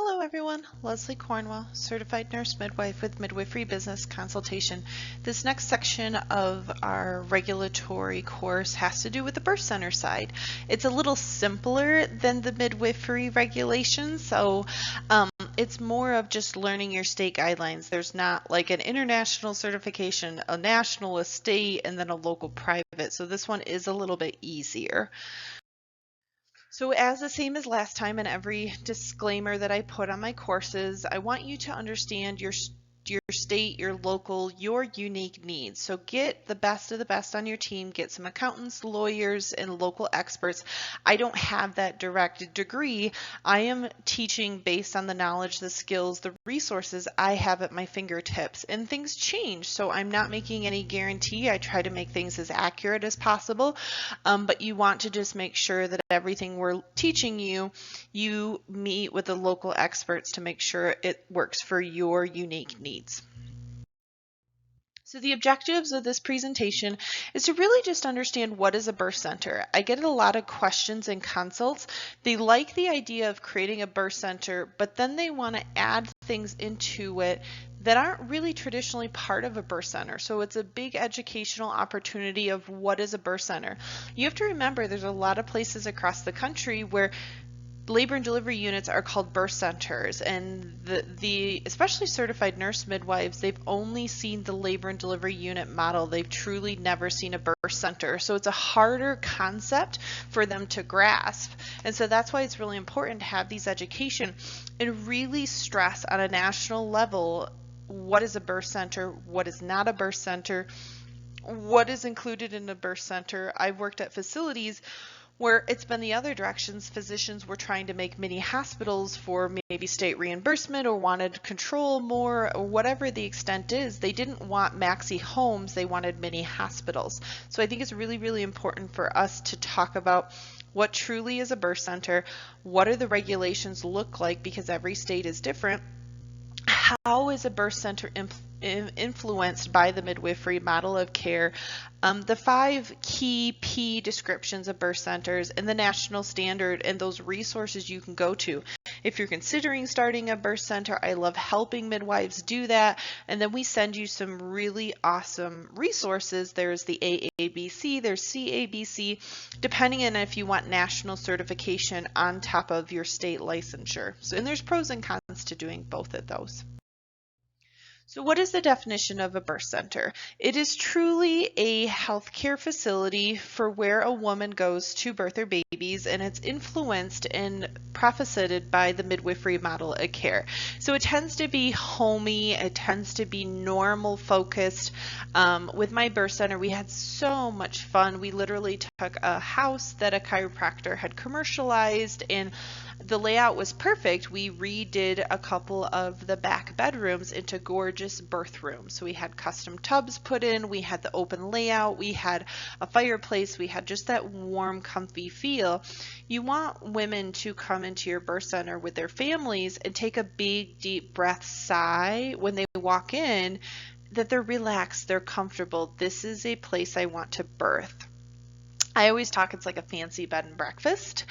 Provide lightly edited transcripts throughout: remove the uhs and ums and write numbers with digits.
Hello everyone, Leslie Cornwell, Certified Nurse Midwife with Midwifery Business Consultation. This next section of our regulatory course has to do with the birth center side. It's a little simpler than the midwifery regulations, so it's more of just learning your state guidelines. There's not like an international certification, a national, a state, and then a local private, so this one is a little bit easier. So as the same as last time and every disclaimer that I put on my courses, I want you to understand your state, your local, your unique needs. So get the best of the best on your team, get some accountants, lawyers, and local experts. I don't have that direct degree. I am teaching based on the knowledge, the skills, the resources I have at my fingertips, and things change. So I'm not making any guarantee. I try to make things as accurate as possible, but you want to just make sure that everything we're teaching you, you meet with the local experts to make sure it works for your unique needs. So the objectives of this presentation is to really just understand what is a birth center. I get a lot of questions and consults. They like the idea of creating a birth center, but then they want to add things into it that aren't really traditionally part of a birth center. So it's a big educational opportunity of what is a birth center. You have to remember there's a lot of places across the country where labor and delivery units are called birth centers, and the especially certified nurse midwives, they've only seen the labor and delivery unit model. They've truly never seen a birth center. So it's a harder concept for them to grasp. And so that's why it's really important to have these education and really stress on a national level what is a birth center, what is not a birth center, what is included in a birth center. I've worked at facilities where it's been the other directions. Physicians were trying to make mini hospitals for maybe state reimbursement or wanted control more, or whatever the extent is. They didn't want maxi homes, they wanted mini hospitals. So I think it's really, really important for us to talk about what truly is a birth center, what do the regulations look like, because every state is different. How is a birth center influenced by the midwifery model of care, the 5 key P descriptions of birth centers, and the national standard, and those resources you can go to. If you're considering starting a birth center, I love helping midwives do that. And then we send you some really awesome resources. There's the AABC, there's CABC, depending on if you want national certification on top of your state licensure. So, and there's pros and cons to doing both of those. So what is the definition of a birth center? It is truly a healthcare facility for where a woman goes to birth her babies, and it's influenced and profited by the midwifery model of care. So it tends to be homey, it tends to be normal focused. With my birth center, we had so much fun. We literally took a house that a chiropractor had commercialized, and the layout was perfect. We redid a couple of the back bedrooms into gorgeous birth rooms. So we had custom tubs put in, we had the open layout, we had a fireplace, we had just that warm, comfy feel. You want women to come into your birth center with their families and take a big, deep breath sigh when they walk in, that they're relaxed, they're comfortable. This is a place I want to birth. I always talk, it's like a fancy bed and breakfast.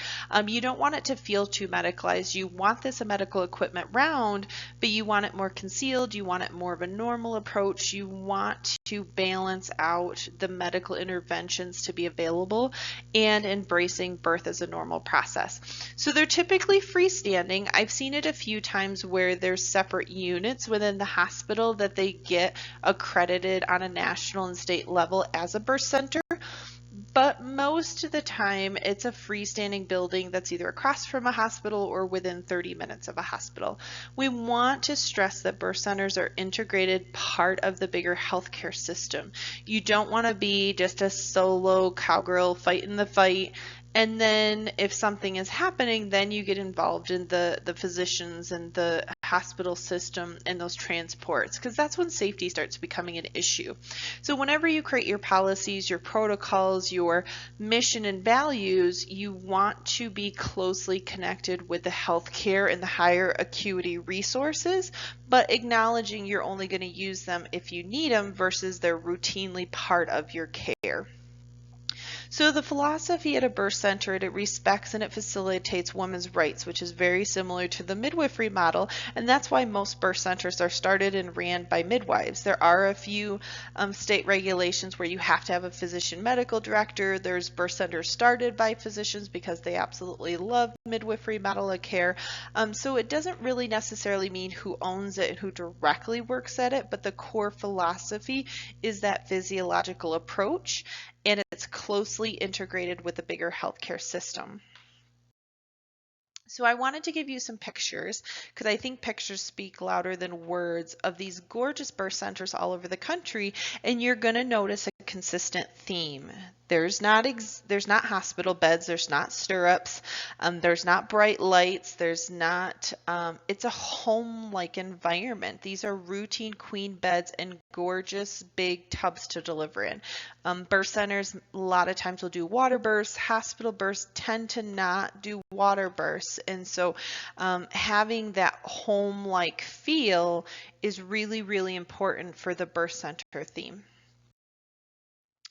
You don't want it to feel too medicalized. You want this medical equipment round, but you want it more concealed. You want it more of a normal approach. You want to balance out the medical interventions to be available and embracing birth as a normal process. So they're typically freestanding. I've seen it a few times where there's separate units within the hospital that they get accredited on a national and state level as a birth center. But most of the time, it's a freestanding building that's either across from a hospital or within 30 minutes of a hospital. We want to stress that birth centers are integrated part of the bigger healthcare system. You don't want to be just a solo cowgirl fighting the fight, and then if something is happening, then you get involved in the physicians and the hospital system and those transports, because that's when safety starts becoming an issue. So whenever you create your policies, your protocols, your mission and values, you want to be closely connected with the healthcare and the higher acuity resources, but acknowledging you're only going to use them if you need them versus they're routinely part of your care. So the philosophy at a birth center, it respects and it facilitates women's rights, which is very similar to the midwifery model, and that's why most birth centers are started and ran by midwives. There are a few state regulations where you have to have a physician medical director. There's birth centers started by physicians because they absolutely love midwifery model of care. So it doesn't really necessarily mean who owns it and who directly works at it, but the core philosophy is that physiological approach, and it's closely integrated with the bigger healthcare system. So I wanted to give you some pictures because I think pictures speak louder than words of these gorgeous birth centers all over the country, and you're going to notice a consistent theme. There's not hospital beds, there's not stirrups, there's not bright lights, there's not, it's a home-like environment. These are routine queen beds and gorgeous big tubs to deliver in. Birth centers a lot of times will do water births. Hospital births tend to not do water births, and so having that home-like feel is really, really important for the birth center theme.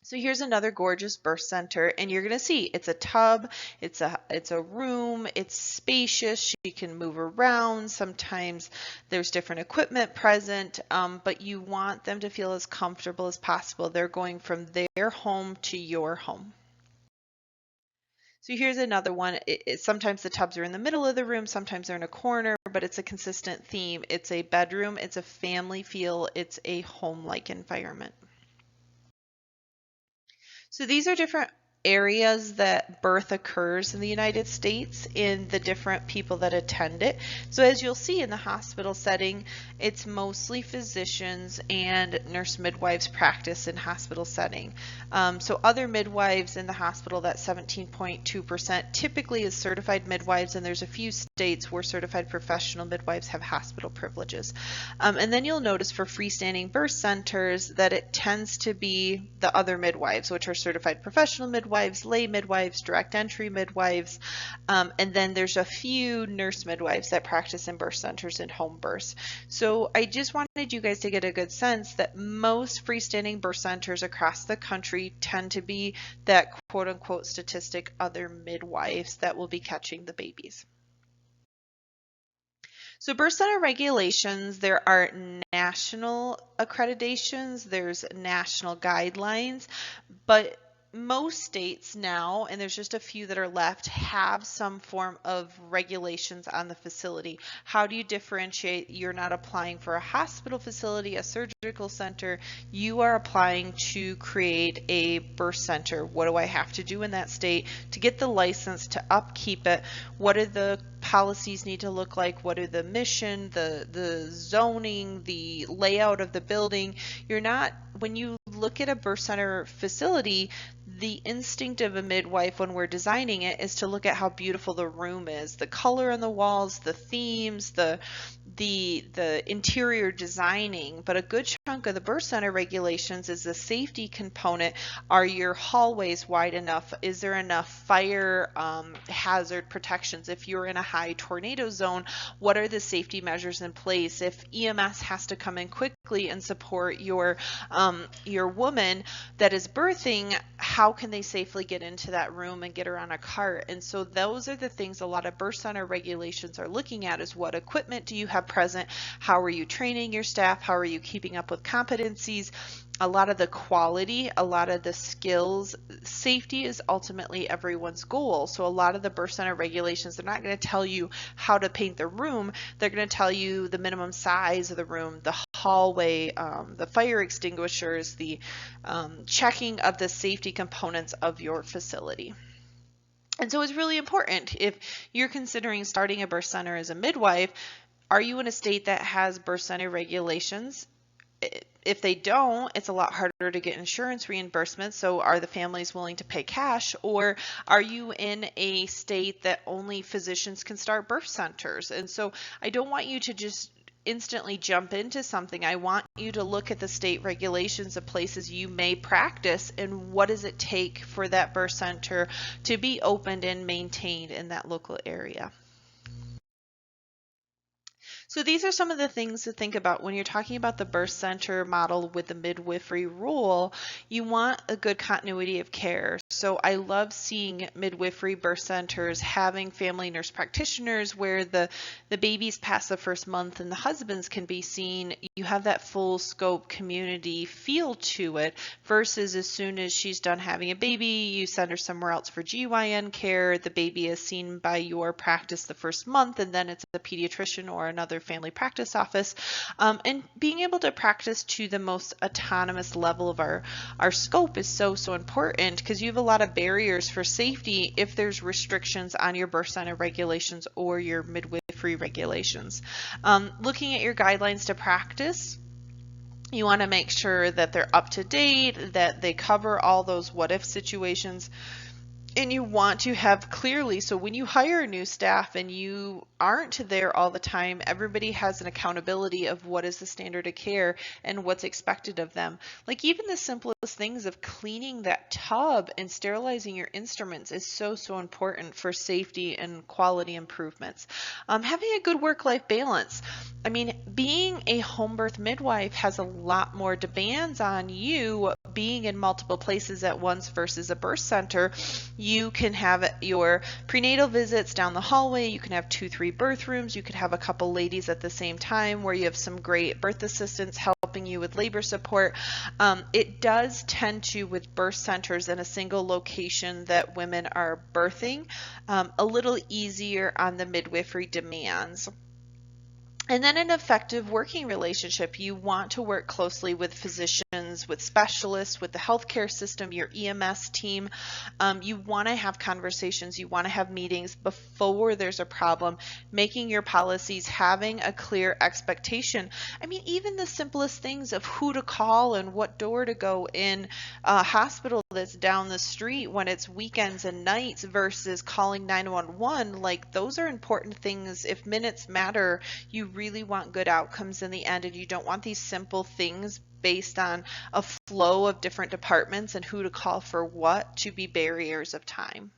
So here's another gorgeous birth center, and you're going to see it's a tub, it's a room, it's spacious, you can move around. Sometimes there's different equipment present, but you want them to feel as comfortable as possible. They're going from their home to your home. So here's another one. Sometimes the tubs are in the middle of the room, sometimes they're in a corner, but it's a consistent theme. It's a bedroom, it's a family feel, it's a home-like environment. So these are different areas that birth occurs in the United States in the different people that attend it. So as you'll see in the hospital setting, it's mostly physicians and nurse midwives practice in hospital setting. So other midwives in the hospital, that 17.2% typically is certified midwives, and there's a few states where certified professional midwives have hospital privileges. And then you'll notice for freestanding birth centers that it tends to be the other midwives, which are certified professional midwives, lay midwives, direct entry midwives, and then there's a few nurse midwives that practice in birth centers and home births. So I just wanted you guys to get a good sense that most freestanding birth centers across the country tend to be that quote-unquote statistic other midwives that will be catching the babies. So birth center regulations, there are national accreditations, there's national guidelines, but most states now, and there's just a few that are left, have some form of regulations on the facility. How do you differentiate? You're not applying for a hospital facility, a surgical center. You are applying to create a birth center. What do I have to do in that state to get the license, to upkeep it? What are the policies need to look like? What are the mission, the zoning, the layout of the building? You're not, when you look at a birth center facility, the instinct of a midwife when we're designing it is to look at how beautiful the room is, the color on the walls, the themes, the interior designing. But a good chunk of the birth center regulations is the safety component. Are your hallways wide enough? Is there enough fire hazard protections? If you're in a high tornado zone, what are the safety measures in place? If EMS has to come in quickly and support your woman that is birthing, how can they safely get into that room and get her on a cart? And so those are the things a lot of birth center regulations are looking at, is what equipment do you have present? How are you training your staff? How are you keeping up with competencies? A lot of the quality, a lot of the skills. Safety is ultimately everyone's goal. So a lot of the birth center regulations, they're not going to tell you how to paint the room. They're going to tell you the minimum size of the room, the hallway, the fire extinguishers, the checking of the safety components of your facility. And so it's really important, if you're considering starting a birth center as a midwife, are you in a state that has birth center regulations? If they don't, it's a lot harder to get insurance reimbursement. So are the families willing to pay cash, or are you in a state that only physicians can start birth centers? And so I don't want you to just instantly jump into something. I want you to look at the state regulations of places you may practice, and what does it take for that birth center to be opened and maintained in that local area. So these are some of the things to think about when you're talking about the birth center model with the midwifery rule. You want a good continuity of care. So I love seeing midwifery birth centers having family nurse practitioners where the babies past the first month and the husbands can be seen. You have that full scope community feel to it versus as soon as she's done having a baby, you send her somewhere else for GYN care. The baby is seen by your practice the first month, and then it's a pediatrician or another family practice office. And being able to practice to the most autonomous level of our scope is so important, because you have a lot of barriers for safety if there's restrictions on your birth center regulations or your midwifery regulations. Looking at your guidelines to practice, you want to make sure that they're up to date, that they cover all those what if situations. And you want to have clearly, so when you hire new staff and you aren't there all the time, everybody has an accountability of what is the standard of care and what's expected of them. Like even the simplest things of cleaning that tub and sterilizing your instruments is so important for safety and quality improvements. Having a good work-life balance. I mean, being a home birth midwife has a lot more demands on you being in multiple places at once versus a birth center. You can have your prenatal visits down the hallway. You can have 2-3 birth rooms. You could have a couple ladies at the same time where you have some great birth assistants helping you with labor support. It does tend to, with birth centers in a single location that women are birthing, a little easier on the midwifery demands. And then an effective working relationship. You want to work closely with physicians, with specialists, with the healthcare system, your EMS team. You want to have conversations. You want to have meetings before there's a problem, making your policies, having a clear expectation. I mean, even the simplest things of who to call and what door to go in a hospital that's down the street when it's weekends and nights versus calling 911. Like, those are important things. If minutes matter, you really want good outcomes in the end, and you don't want these simple things based on a flow of different departments and who to call for what to be barriers of time.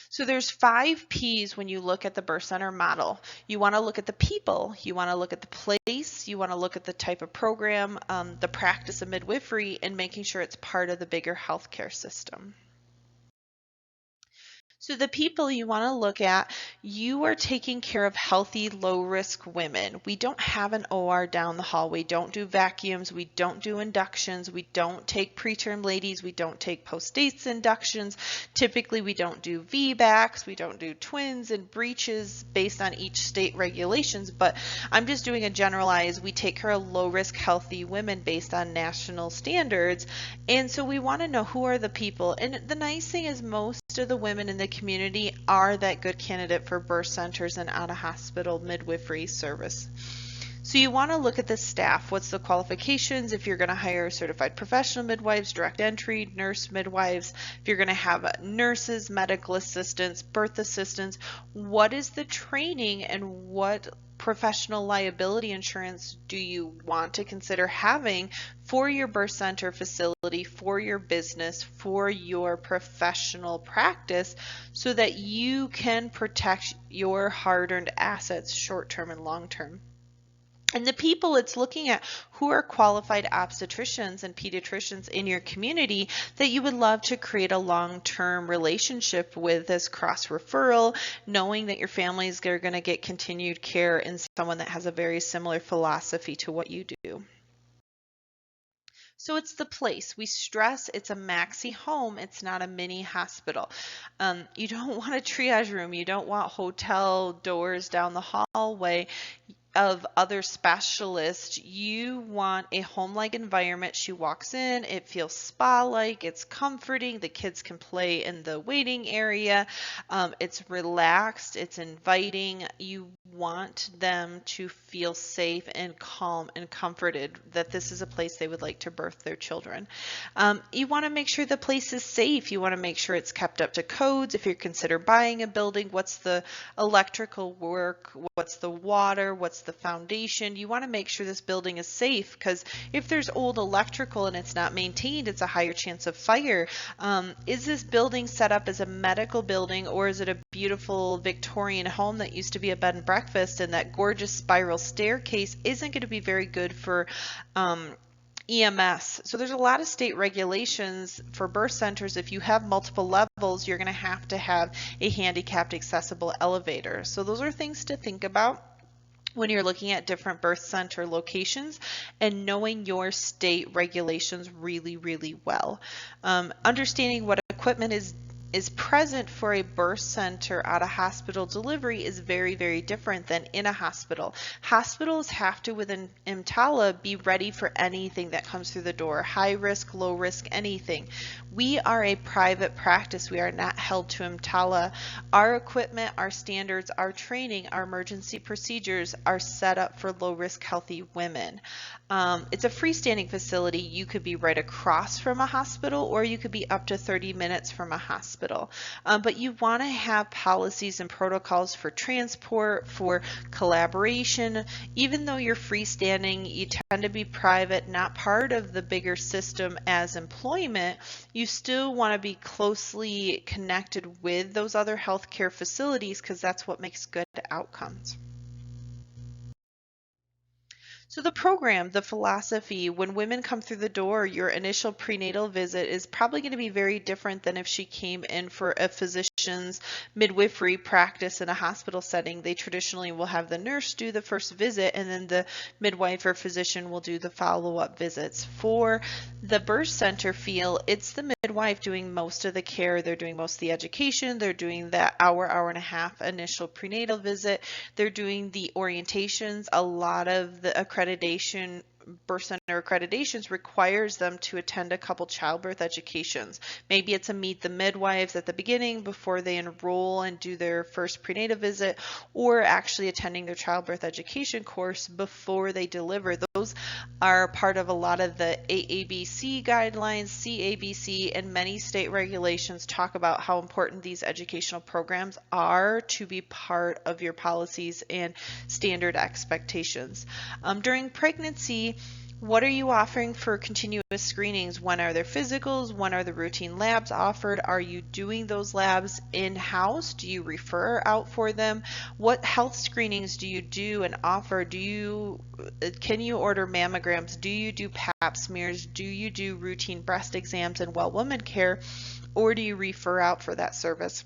So there's 5 P's when you look at the birth center model. You want to look at the people, you want to look at the place, you want to look at the type of program, the practice of midwifery, and making sure it's part of the bigger healthcare system. So the people you want to look at, you are taking care of healthy, low-risk women. We don't have an OR down the hall. We don't do vacuums. We don't do inductions. We don't take preterm ladies. We don't take post-dates inductions. Typically, we don't do VBACs. We don't do twins and breaches based on each state regulations, but I'm just doing a generalized. We take care of low-risk, healthy women based on national standards, and so we want to know who are the people. And the nice thing is most of the women in the community are that good candidate for birth centers and out-of-hospital midwifery service. So you want to look at the staff. What's the qualifications? If you're going to hire certified professional midwives, direct entry, nurse midwives, if you're going to have nurses, medical assistants, birth assistants, what is the training and what professional liability insurance do you want to consider having for your birth center facility, for your business, for your professional practice, so that you can protect your hard-earned assets short-term and long-term? And the people, it's looking at who are qualified obstetricians and pediatricians in your community that you would love to create a long-term relationship with as cross-referral, knowing that your families are going to get continued care in someone that has a very similar philosophy to what you do. So it's the place. We stress it's a maxi home. It's not a mini hospital. You don't want a triage room. You don't want hotel doors down the hallway of other specialists. You want a home-like environment. She walks in, it feels spa-like, it's comforting, the kids can play in the waiting area, it's relaxed, it's inviting. You want them to feel safe and calm and comforted that this is a place they would like to birth their children. You want to make sure the place is safe. You want to make sure it's kept up to codes. If you consider buying a building, what's the electrical work, what's the water, what's the foundation. You want to make sure this building is safe, because if there's old electrical and it's not maintained, it's a higher chance of fire. Is this building set up as a medical building, or is it a beautiful Victorian home that used to be a bed and breakfast, and that gorgeous spiral staircase isn't going to be very good for EMS. So there's a lot of state regulations for birth centers. If you have multiple levels, you're going to have a handicapped accessible elevator. So those are things to think about when you're looking at different birth center locations, and knowing your state regulations really, really well. Understanding what equipment is present for a birth center at a hospital delivery is very, very different than in a hospital. Hospitals have to, within EMTALA, be ready for anything that comes through the door, high risk, low risk, anything. We are a private practice. We are not held to EMTALA. Our equipment, our standards, our training, our emergency procedures are set up for low risk, healthy women. It's a freestanding facility. You could be right across from a hospital, or you could be up to 30 minutes from a hospital. But you want to have policies and protocols for transport, for collaboration. Even though you're freestanding, you tend to be private, not part of the bigger system as employment. You still want to be closely connected with those other healthcare facilities, because that's what makes good outcomes. So the program, the philosophy, when women come through the door, your initial prenatal visit is probably going to be very different than if she came in for a physician's midwifery practice in a hospital setting. They traditionally will have the nurse do the first visit, and then the midwife or physician will do the follow-up visits. For the birth center feel, it's the midwife doing most of the care. They're doing most of the education. They're doing that hour and a half initial prenatal visit. They're doing the orientations. A lot of the accreditation, birth center accreditations, requires them to attend a couple childbirth educations. Maybe it's a meet the midwives at the beginning before they enroll and do their first prenatal visit, or actually attending their childbirth education course before they deliver. Those are part of a lot of the AABC guidelines, CABC, and many state regulations talk about how important these educational programs are to be part of your policies and standard expectations. During pregnancy, what are you offering for continuous screenings? When are there physicals? When are the routine labs offered? Are you doing those labs in-house? Do you refer out for them? What health screenings do you do and offer? Can you order mammograms? Do you do pap smears? Do you do routine breast exams and well woman care? Or do you refer out for that service?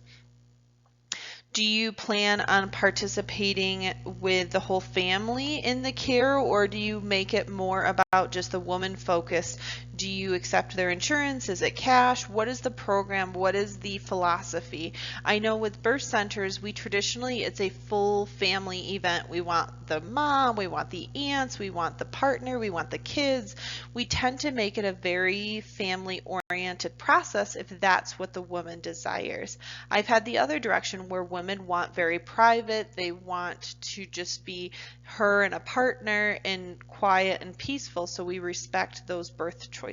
Do you plan on participating with the whole family in the care, or do you make it more about just the woman focused? Do you accept their insurance? Is it cash? What is the program? What is the philosophy? I know with birth centers, it's a full family event. We want the mom, we want the aunts, we want the partner, we want the kids. We tend to make it a very family-oriented process if that's what the woman desires. I've had the other direction where women want very private. They want to just be her and a partner and quiet and peaceful, so we respect those birth choices.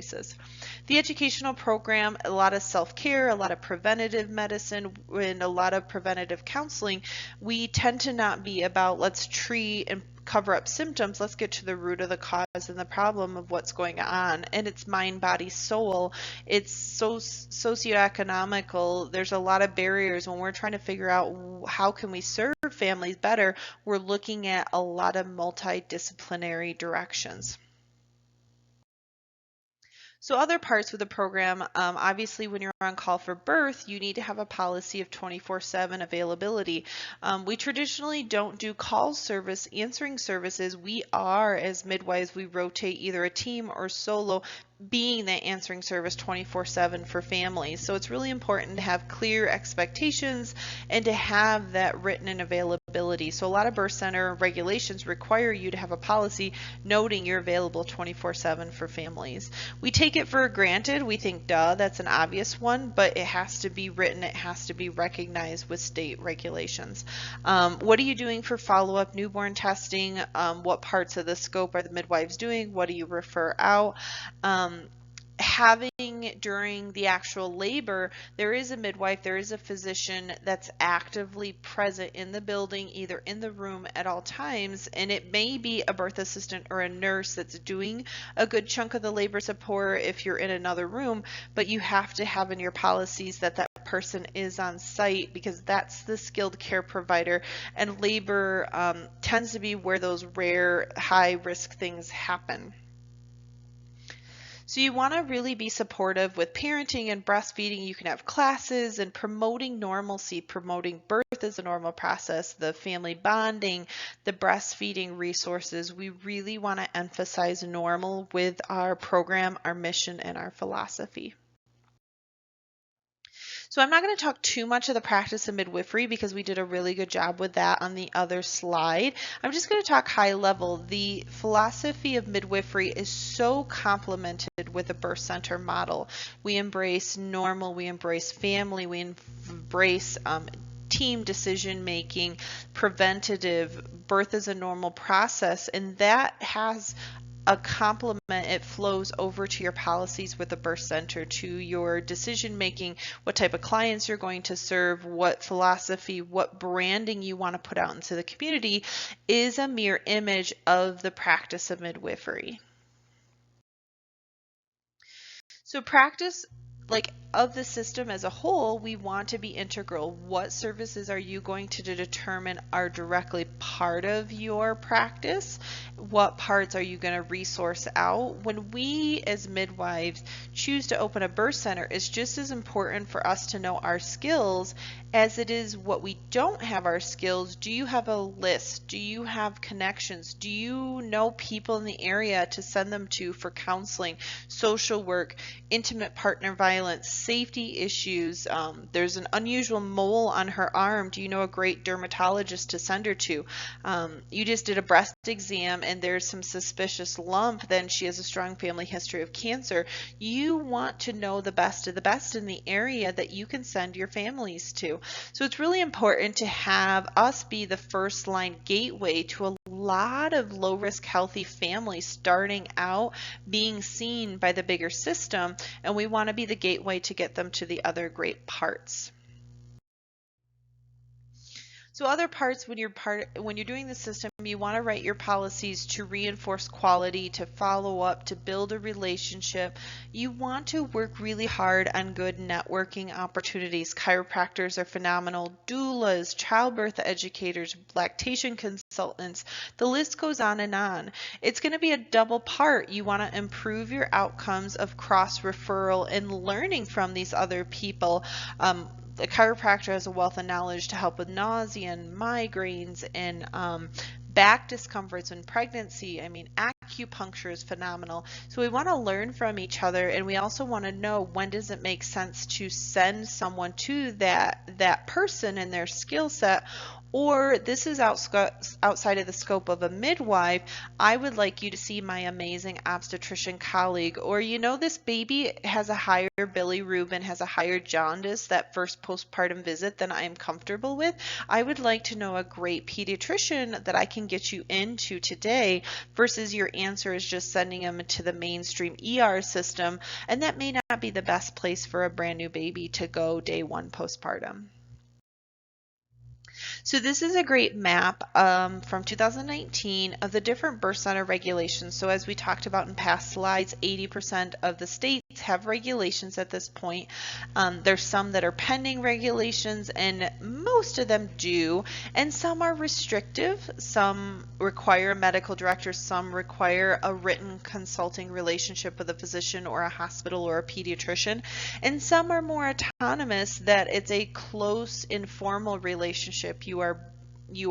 The educational program, a lot of self-care, a lot of preventative medicine, and a lot of preventative counseling. We tend to not be about let's treat and cover up symptoms. Let's get to the root of the cause and the problem of what's going on. And it's mind, body, soul. It's so socioeconomical. There's a lot of barriers when we're trying to figure out how can we serve families better. We're looking at a lot of multidisciplinary directions. So other parts of the program, obviously when you're on call for birth, you need to have a policy of 24/7 availability. We traditionally don't do call service, answering services. We are, as midwives, we rotate either a team or solo, being that answering service 24/7 for families. So it's really important to have clear expectations and to have that written in availability. So a lot of birth center regulations require you to have a policy noting you're available 24/7 for families. We take it for granted. We think, duh, that's an obvious one, but it has to be written. It has to be recognized with state regulations. What are you doing for follow-up newborn testing? What parts of the scope are the midwives doing? What do you refer out? having during the actual labor, there is a midwife, there is a physician that's actively present in the building, either in the room at all times, and it may be a birth assistant or a nurse that's doing a good chunk of the labor support if you're in another room, but you have to have in your policies that that person is on site, because that's the skilled care provider, and labor tends to be where those rare high risk things happen. So you want to really be supportive with parenting and breastfeeding. You can have classes and promoting normalcy, promoting birth as a normal process, the family bonding, the breastfeeding resources. We really want to emphasize normal with our program, our mission, and our philosophy. So I'm not going to talk too much of the practice of midwifery because we did a really good job with that on the other slide. I'm just going to talk high level. The philosophy of midwifery is so complemented with a birth center model. We embrace normal, we embrace family, we embrace team decision making, preventative, birth is a normal process, and that has a complement. It flows over to your policies with the birth center, to your decision making, what type of clients you're going to serve, what philosophy, what branding you want to put out into the community is a mirror image of the practice of midwifery. So practice of the system as a whole, we want to be integral. What services are you going to determine are directly part of your practice? What parts are you going to resource out? When we as midwives choose to open a birth center, it's just as important for us to know our skills as it is what we don't have our skills. Do you have a list? Do you have connections? Do you know people in the area to send them to for counseling, social work, intimate partner violence, safety issues? There's an unusual mole on her arm. Do you know a great dermatologist to send her to? You just did a breast exam and there's some suspicious lump, then she has a strong family history of cancer. You want to know the best of the best in the area that you can send your families to. So it's really important to have us be the first line gateway to a lot of low risk healthy families starting out being seen by the bigger system, and we want to be the gateway to get them to the other great parts. So other parts, when you're doing the system, you want to write your policies to reinforce quality, to follow up, to build a relationship. You want to work really hard on good networking opportunities. Chiropractors are phenomenal, doulas, childbirth educators, lactation consultants. The list goes on and on. It's going to be a double part. You want to improve your outcomes of cross referral and learning from these other people. The chiropractor has a wealth of knowledge to help with nausea and migraines and back discomforts in pregnancy. I mean, acupuncture is phenomenal. So we want to learn from each other, and we also want to know when does it make sense to send someone to that person and their skill set, or this is outside of the scope of a midwife. I would like you to see my amazing obstetrician colleague, or this baby has a higher bilirubin, has a higher jaundice that first postpartum visit than I'm comfortable with. I would like to know a great pediatrician that I can get you into today, versus your answer is just sending them to the mainstream ER system, and that may not be the best place for a brand new baby to go day one postpartum. So this is a great map from 2019 of the different birth center regulations. So as we talked about in past slides, 80% of the states have regulations at this point. There's some that are pending regulations, and most of them do, and some are restrictive. Some require a medical director, some require a written consulting relationship with a physician or a hospital or a pediatrician, and some are more autonomous, that it's a close informal relationship you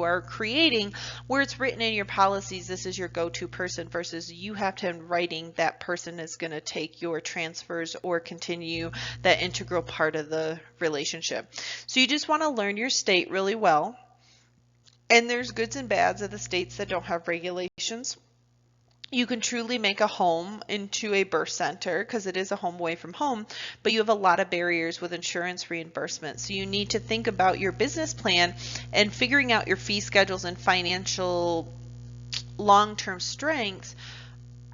are creating, where it's written in your policies this is your go-to person, versus you have to in writing that person is going to take your transfers or continue that integral part of the relationship. So you just want to learn your state really well, and there's goods and bads of the states that don't have regulations. You can truly make a home into a birth center because it is a home away from home, but you have a lot of barriers with insurance reimbursement. So you need to think about your business plan and figuring out your fee schedules and financial long-term strengths.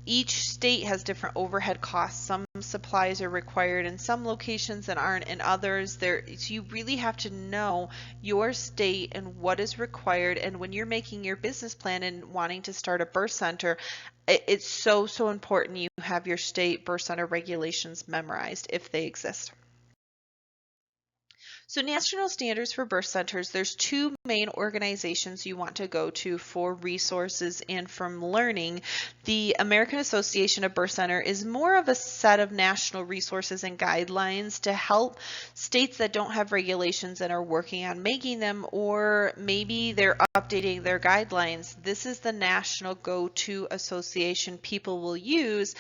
Each state has different overhead costs. Some supplies are required in some locations and aren't in others. So you really have to know your state and what is required. And when you're making your business plan and wanting to start a birth center, it's so important you have your state birth center regulations memorized if they exist. So national standards for birth centers, there's two main organizations you want to go to for resources and from learning. The American Association of Birth Center is more of a set of national resources and guidelines to help states that don't have regulations and are working on making them, or maybe they're updating their guidelines. This is the national go-to association people will use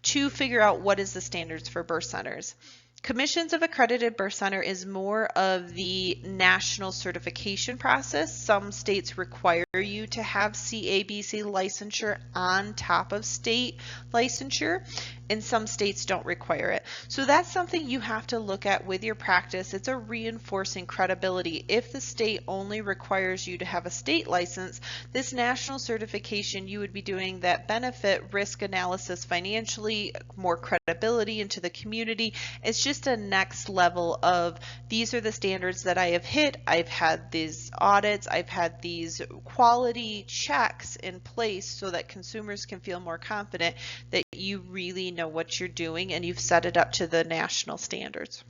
to figure out what is the standards for birth centers. Commissions of Accredited Birth Center is more of the national certification process. Some states require you to have CABC licensure on top of state licensure, and some states don't require it. So that's something you have to look at with your practice. It's a reinforcing credibility. If the state only requires you to have a state license, this national certification, you would be doing that benefit risk analysis financially, more credibility into the community. It's just a next level of, these are the standards that I have hit. I've had these audits, I've had these quality checks in place so that consumers can feel more confident that you really know what you're doing and you've set it up to the national standards.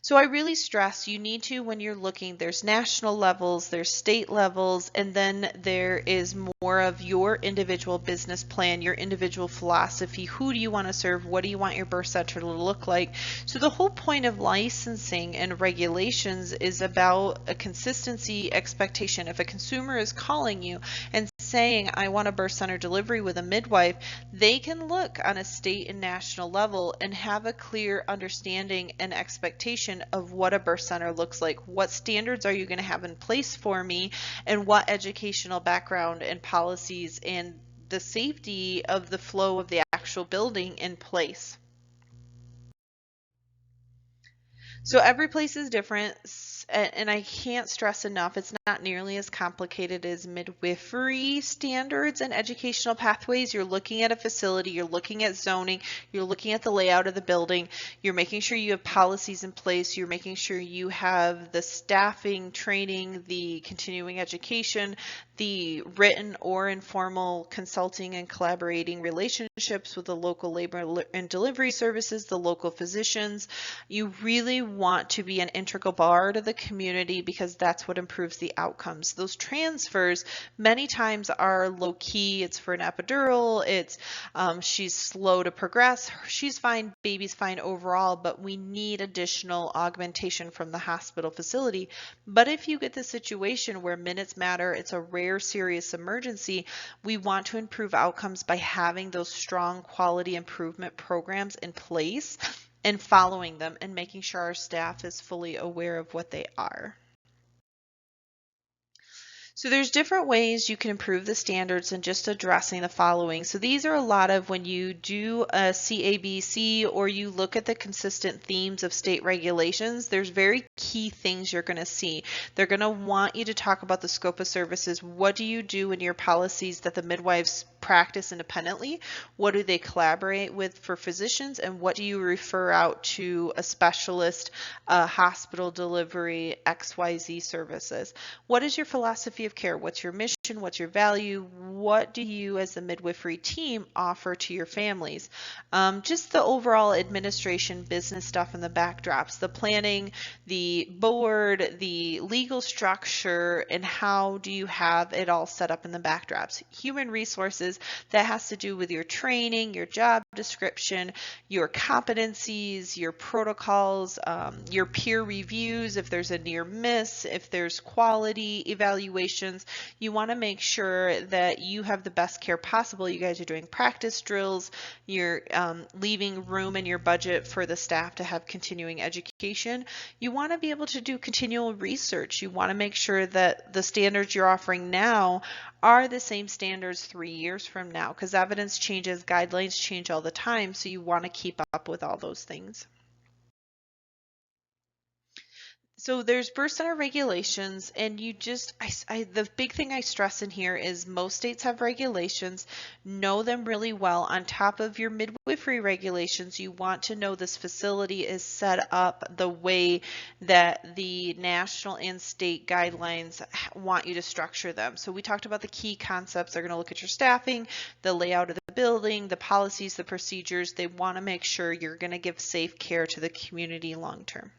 So I really stress you need to, when you're looking, there's national levels, there's state levels, and then there is more of your individual business plan, your individual philosophy. Who do you want to serve? What do you want your birth center to look like? So the whole point of licensing and regulations is about a consistency expectation. If a consumer is calling you and saying, I want a birth center delivery with a midwife, they can look on a state and national level and have a clear understanding and expectation of what a birth center looks like. What standards are you going to have in place for me, and what educational background and policies and the safety of the flow of the actual building in place. So every place is different, and I can't stress enough, it's not nearly as complicated as midwifery standards and educational pathways. You're looking at a facility, you're looking at zoning, you're looking at the layout of the building, you're making sure you have policies in place, you're making sure you have the staffing, training, the continuing education, the written or informal consulting and collaborating relationships with the local labor and delivery services, the local physicians. You really want to be an integral part of the community because that's what improves the outcomes. Those transfers many times are low key. It's for an epidural. It's she's slow to progress. She's fine. Baby's fine overall, but we need additional augmentation from the hospital facility. But if you get the situation where minutes matter, it's a rare serious emergency, we want to improve outcomes by having those strong quality improvement programs in place and following them and making sure our staff is fully aware of what they are. So there's different ways you can improve the standards and just addressing the following. So these are a lot of when you do a CABC or you look at the consistent themes of state regulations, there's very key things you're going to see. They're going to want you to talk about the scope of services. What do you do in your policies that the midwives practice independently? What do they collaborate with for physicians? And what do you refer out to a specialist, hospital delivery, XYZ services? What is your philosophy of care? What's your mission? What's your value? What do you as the midwifery team offer to your families? Just the overall administration business stuff and the backdrops, the planning, the board, the legal structure, and how do you have it all set up in the backdrops? Human resources, that has to do with your training, your job description, your competencies, your protocols, your peer reviews, if there's a near miss, if there's quality evaluations. You want to make sure that you have the best care possible. You guys are doing practice drills, you're leaving room in your budget for the staff to have continuing education. You want to be able to do continual research. You want to make sure that the standards you're offering now are the same standards 3 years from now, because evidence changes, guidelines change all the time, so you want to keep up with all those things. So there's birth center regulations, and you just, the big thing I stress in here is most states have regulations. Know them really well. On top of your midwifery regulations, you want to know this facility is set up the way that the national and state guidelines want you to structure them. So we talked about the key concepts. They're going to look at your staffing, the layout of the building, the policies, the procedures. They want to make sure you're going to give safe care to the community long term.